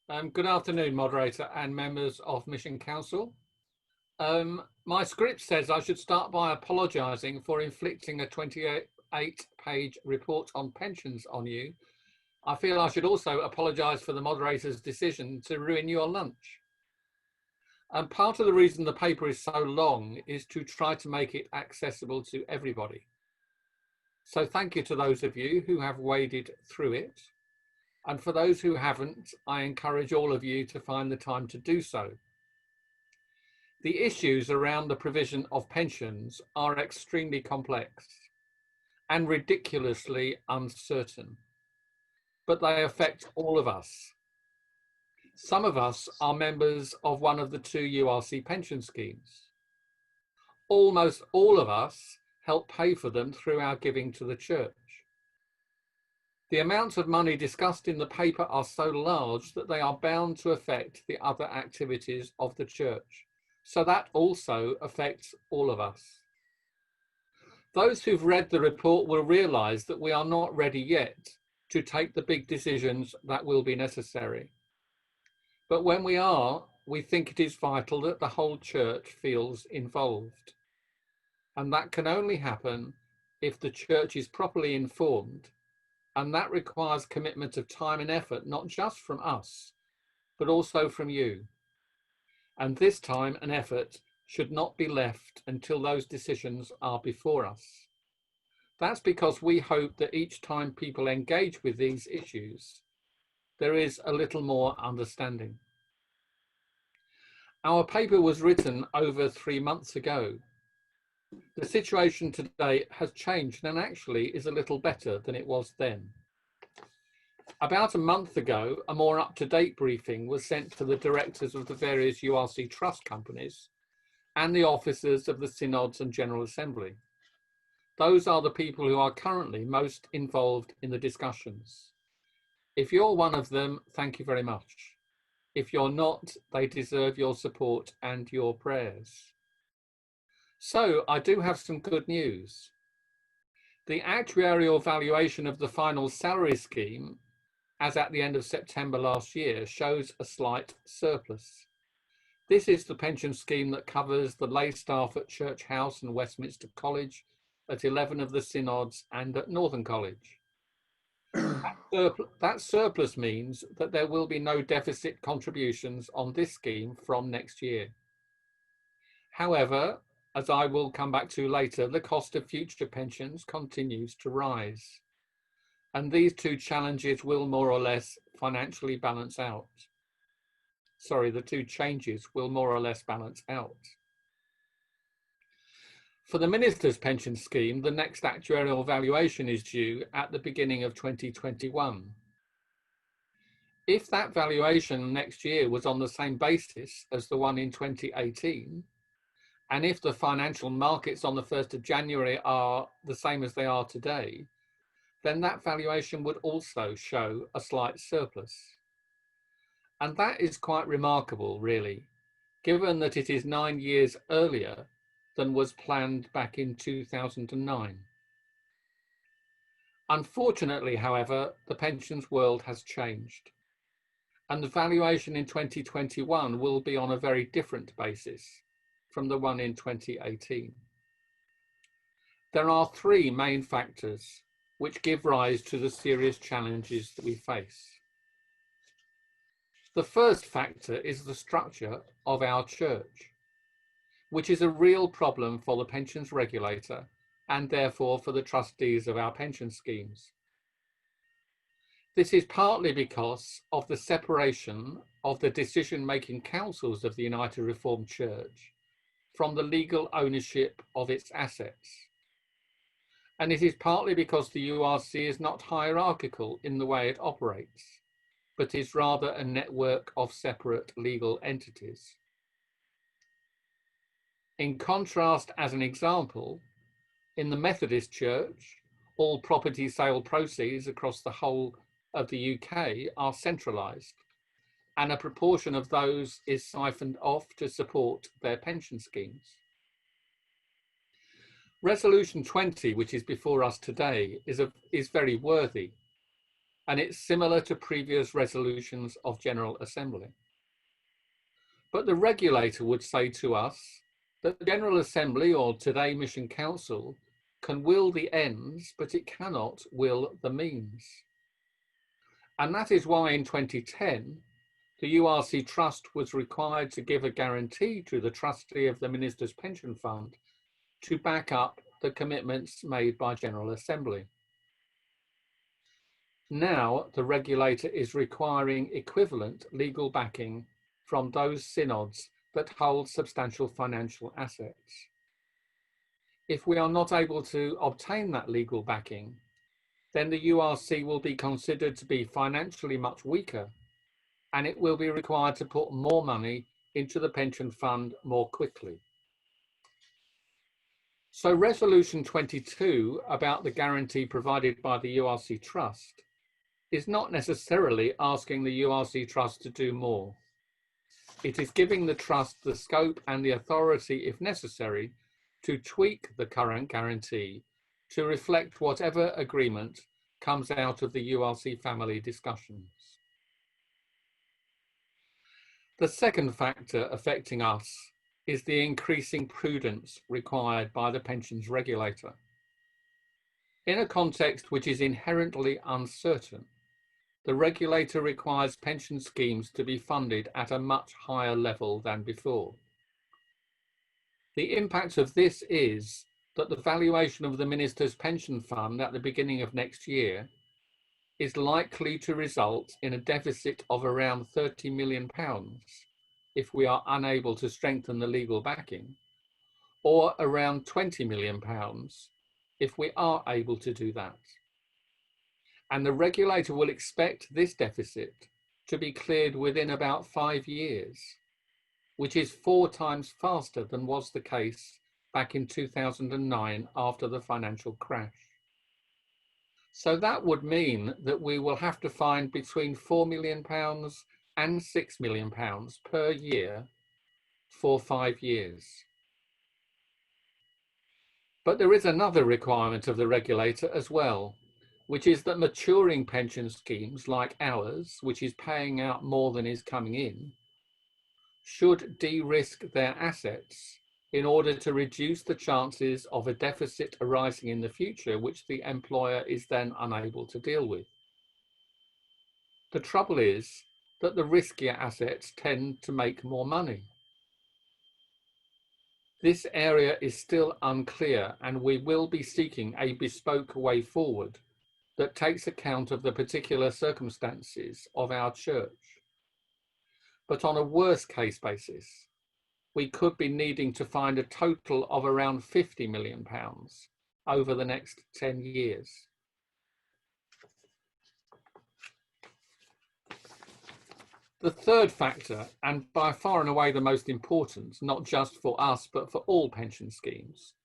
Good afternoon, moderator and members of Mission Council. My script says I should start by apologising for inflicting a 28-page report on pensions on you. I feel I should also apologise for the moderator's decision to ruin your lunch. And part of the reason the paper is so long is to try to make it accessible to everybody. So thank you to those of you who have waded through it. And for those who haven't, I encourage all of you to find the time to do so. The issues around the provision of pensions are extremely complex and ridiculously uncertain, but they affect all of us. Some of us are members of one of the two URC pension schemes. Almost all of us help pay for them through our giving to the church. The amounts of money discussed in the paper are so large that they are bound to affect the other activities of the church. So that also affects all of us. Those who've read the report will realise that we are not ready yet to take the big decisions that will be necessary. But when we are, we think it is vital that the whole church feels involved. And that can only happen if the church is properly informed. And that requires commitment of time and effort, not just from us, but also from you. And this time and effort should not be left until those decisions are before us. That's because we hope that each time people engage with these issues, there is a little more understanding. Our paper was written over 3 months ago. The situation today has changed and actually is a little better than it was then. About a month ago, a more up-to-date briefing was sent to the directors of the various URC trust companies and the officers of the synods and General Assembly. Those are the people who are currently most involved in the discussions. If you're one of them, thank you very much. If you're not, they deserve your support and your prayers. So I do have some good news. The actuarial valuation of the final salary scheme as at the end of September last year, shows a slight surplus. This is the pension scheme that covers the lay staff at Church House and Westminster College, at 11 of the synods and at Northern College. That surplus means that there will be no deficit contributions on this scheme from next year. However, as I will come back to later, the cost of future pensions continues to rise. And these two challenges will more or less financially balance out. Sorry, the two changes will more or less balance out. For the Minister's Pension Scheme, the next actuarial valuation is due at the beginning of 2021. If that valuation next year was on the same basis as the one in 2018, and if the financial markets on the 1st of January are the same as they are today, then that valuation would also show a slight surplus. And that is quite remarkable, really, given that it is 9 years earlier than was planned back in 2009. Unfortunately, however, the pensions world has changed, and the valuation in 2021 will be on a very different basis from the one in 2018. There are three main factors which give rise to the serious challenges that we face. The first factor is the structure of our church, which is a real problem for the pensions regulator and therefore for the trustees of our pension schemes. This is partly because of the separation of the decision-making councils of the United Reformed Church from the legal ownership of its assets. And it is partly because the URC is not hierarchical in the way it operates, but is rather a network of separate legal entities. In contrast, as an example, in the Methodist Church, all property sale proceeds across the whole of the UK are centralised, and a proportion of those is siphoned off to support their pension schemes. Resolution 20, which is before us today, is very worthy, and it's similar to previous resolutions of General Assembly. But the regulator would say to us that the General Assembly, or today Mission Council, can will the ends, but it cannot will the means. And that is why in 2010, the URC Trust was required to give a guarantee to the trustee of the Minister's Pension Fund to back up the commitments made by General Assembly. Now, the regulator is requiring equivalent legal backing from those synods that hold substantial financial assets. If we are not able to obtain that legal backing, then the URC will be considered to be financially much weaker, and it will be required to put more money into the pension fund more quickly. So Resolution 22 about the guarantee provided by the URC Trust is not necessarily asking the URC Trust to do more. It is giving the Trust the scope and the authority, if necessary, to tweak the current guarantee to reflect whatever agreement comes out of the URC family discussions. The second factor affecting us is the increasing prudence required by the pensions regulator. In a context which is inherently uncertain, the regulator requires pension schemes to be funded at a much higher level than before. The impact of this is that the valuation of the Minister's Pension Fund at the beginning of next year is likely to result in a deficit of around £30 million if we are unable to strengthen the legal backing, or around £20 million if we are able to do that. And the regulator will expect this deficit to be cleared within about 5 years, which is 4 times faster than was the case back in 2009 after the financial crash. So that would mean that we will have to find between £4 million and £6 million per year for 5 years. But there is another requirement of the regulator as well, which is that maturing pension schemes like ours, which is paying out more than is coming in, should de-risk their assets in order to reduce the chances of a deficit arising in the future, which the employer is then unable to deal with. The trouble is that the riskier assets tend to make more money. This area is still unclear, and we will be seeking a bespoke way forward that takes account of the particular circumstances of our church. But on a worst case basis, we could be needing to find a total of around £50 million over the next 10 years. The third factor, and by far and away the most important, not just for us, but for all pension schemes,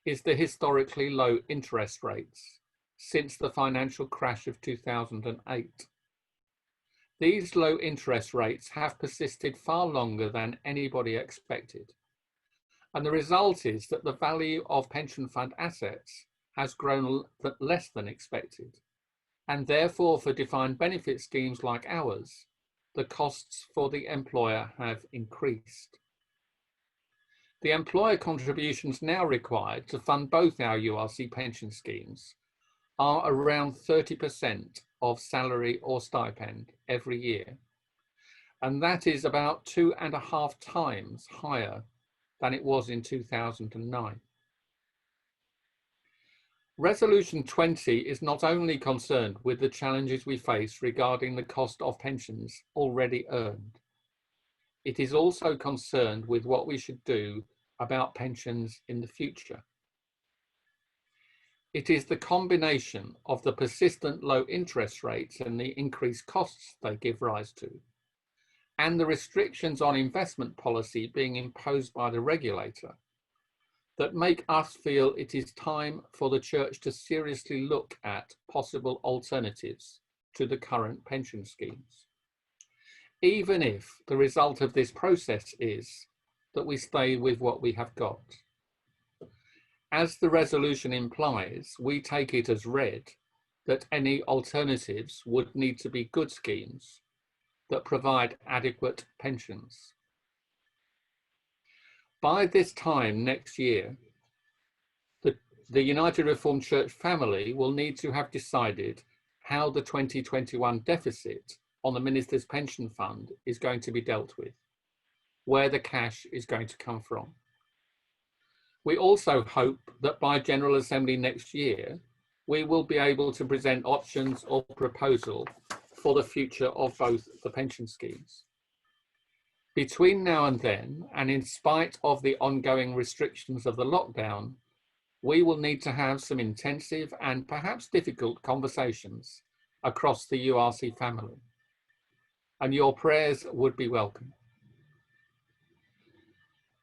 is the historically low interest rates since the financial crash of 2008. These low interest rates have persisted far longer than anybody expected. And the result is that the value of pension fund assets has grown less than expected. And therefore, for defined benefit schemes like ours, the costs for the employer have increased. The employer contributions now required to fund both our URC pension schemes are around 30% of salary or stipend every year. And that is about 2.5 times higher than it was in 2009. Resolution 20 is not only concerned with the challenges we face regarding the cost of pensions already earned. It is also concerned with what we should do about pensions in the future. It is the combination of the persistent low interest rates and the increased costs they give rise to, and the restrictions on investment policy being imposed by the regulator, that make us feel it is time for the church to seriously look at possible alternatives to the current pension schemes, even if the result of this process is that we stay with what we have got. As the resolution implies, we take it as read that any alternatives would need to be good schemes that provide adequate pensions. By this time next year, the United Reformed Church family will need to have decided how the 2021 deficit on the Minister's Pension Fund is going to be dealt with, where the cash is going to come from. We also hope that by General Assembly next year, we will be able to present options or proposal for the future of both the pension schemes. Between now and then, and in spite of the ongoing restrictions of the lockdown, we will need to have some intensive and perhaps difficult conversations across the URC family, and your prayers would be welcome.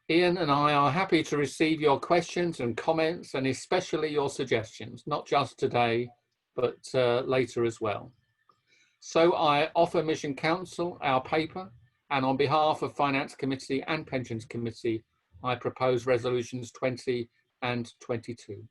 Ian and I are happy to receive your questions and comments, and especially your suggestions, not just today, but later as well. So I offer Mission Council our paper, and on behalf of Finance Committee and Pensions Committee, I propose resolutions 20 and 22.